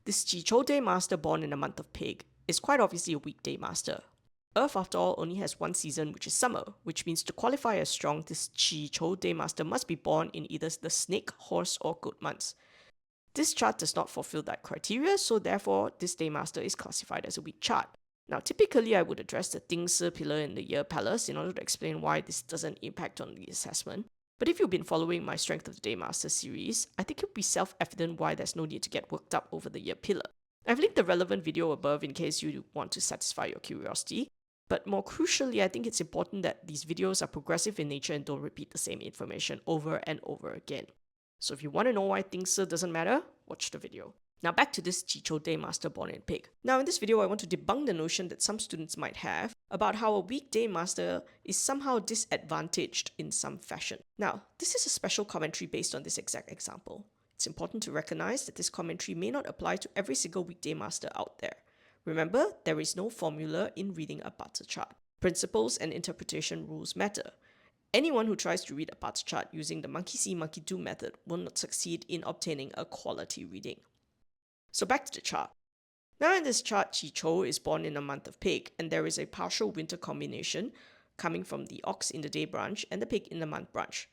This Chou Day Master born in the month of Pig is quite obviously a weekday master. Earth, after all, only has one season, which is summer, which means to qualify as strong, this Chou Day Master must be born in either the snake, horse, or goat months. This chart does not fulfill that criteria, so therefore this Day Master is classified as a weak chart. Now, typically I would address the 定式 pillar in the year palace in order to explain why this doesn't impact on the assessment. But if you've been following my Strength of the Day Master series, I think it will be self-evident why there's no need to get worked up over the year pillar. I've linked the relevant video above in case you want to satisfy your curiosity. But more crucially, I think it's important that these videos are progressive in nature and don't repeat the same information over and over again. So if you want to know why 定式 doesn't matter, watch the video. Now back to this Chou Day Master born in Pig. Now in this video, I want to debunk the notion that some students might have about how a weekday master is somehow disadvantaged in some fashion. Now, this is a special commentary based on this exact example. It's important to recognize that this commentary may not apply to every single weekday master out there. Remember, there is no formula in reading a BaZi chart. Principles and interpretation rules matter. Anyone who tries to read a BaZi chart using the monkey see, monkey do method will not succeed in obtaining a quality reading. So back to the chart. Now in this chart, Chou is born in the month of Pig, and there is a partial winter combination coming from the ox in the day branch and the pig in the month branch.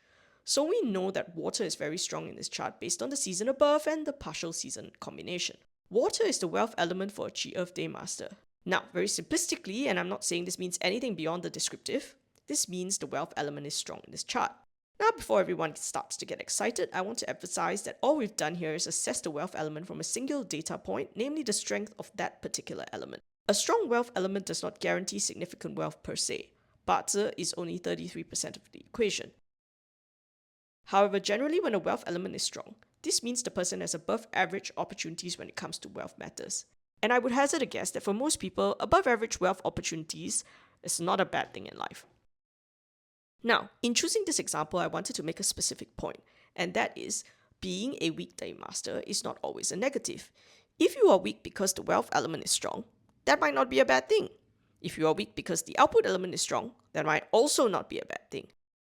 So we know that water is very strong in this chart based on the season above and the partial season combination. Water is the wealth element for a Chi Earth Day Master. Now, very simplistically, and I'm not saying this means anything beyond the descriptive, this means the wealth element is strong in this chart. Now, before everyone starts to get excited, I want to emphasize that all we've done here is assess the wealth element from a single data point, namely the strength of that particular element. A strong wealth element does not guarantee significant wealth per se. BaZi is only 33% of the equation. However, generally when a wealth element is strong, this means the person has above average opportunities when it comes to wealth matters. And I would hazard a guess that for most people, above average wealth opportunities is not a bad thing in life. Now, in choosing this example, I wanted to make a specific point, and that is being a weekday master is not always a negative. If you are weak because the wealth element is strong, that might not be a bad thing. If you are weak because the output element is strong, that might also not be a bad thing.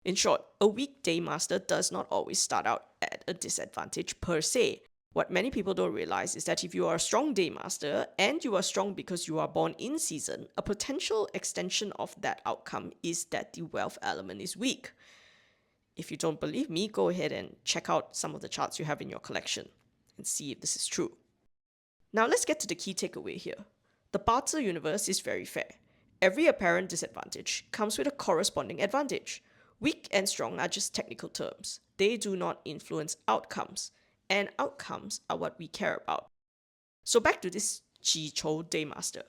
In short, a weekday master does not always start out at a disadvantage per se. What many people don't realize is that if you are a strong day master and you are strong because you are born in season, a potential extension of that outcome is that the wealth element is weak. If you don't believe me, go ahead and check out some of the charts you have in your collection and see if this is true. Now let's get to the key takeaway here. The BaZi universe is very fair. Every apparent disadvantage comes with a corresponding advantage. Weak and strong are just technical terms. They do not influence outcomes, and outcomes are what we care about. So back to this Chou Day Master.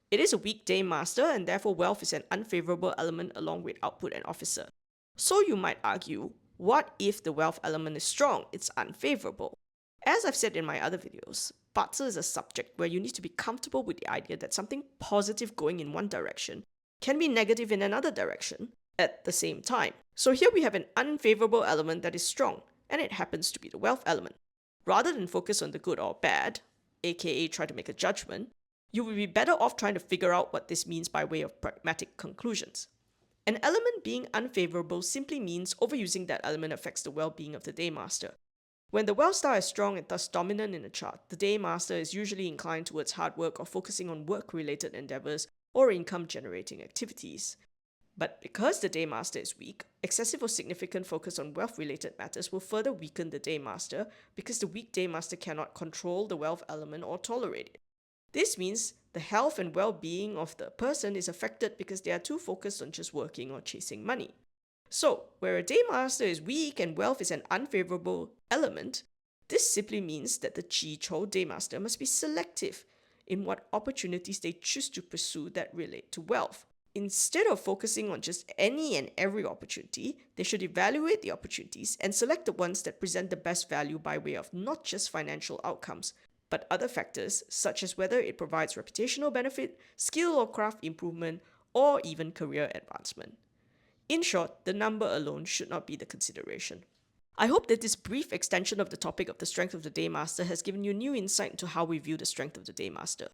It is a weak day master, and therefore wealth is an unfavorable element along with output and officer. So you might argue, what if the wealth element is strong? It's unfavorable. As I've said in my other videos, BaZi is a subject where you need to be comfortable with the idea that something positive going in one direction can be negative in another direction at the same time. So here we have an unfavorable element that is strong, and it happens to be the wealth element. Rather than focus on the good or bad, aka try to make a judgment, you will be better off trying to figure out what this means by way of pragmatic conclusions. An element being unfavorable simply means overusing that element affects the well-being of the day master. When the wealth star is strong and thus dominant in a chart, the day master is usually inclined towards hard work or focusing on work-related endeavors or income-generating activities. But because the day master is weak, excessive or significant focus on wealth-related matters will further weaken the day master because the weak day master cannot control the wealth element or tolerate it. This means the health and well-being of the person is affected because they are too focused on just working or chasing money. So, where a day master is weak and wealth is an unfavorable element, this simply means that the Chou day master must be selective in what opportunities they choose to pursue that relate to wealth. Instead of focusing on just any and every opportunity, they should evaluate the opportunities and select the ones that present the best value by way of not just financial outcomes, but other factors such as whether it provides reputational benefit, skill or craft improvement, or even career advancement. In short, the number alone should not be the consideration. I hope that this brief extension of the topic of the strength of the day master has given you new insight into how we view the strength of the day master.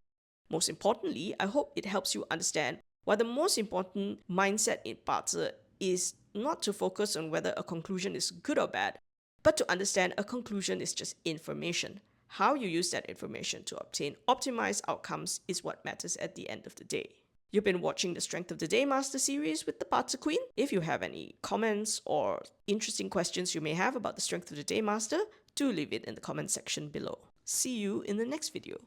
Most importantly, I hope it helps you understand why the most important mindset in BaZi is not to focus on whether a conclusion is good or bad, but to understand a conclusion is just information. How you use that information to obtain optimized outcomes is what matters at the end of the day. You've been watching the Strength of the Day Master series with the BaZi Queen. If you have any comments or interesting questions you may have about the Strength of the Day Master, do leave it in the comment section below. See you in the next video.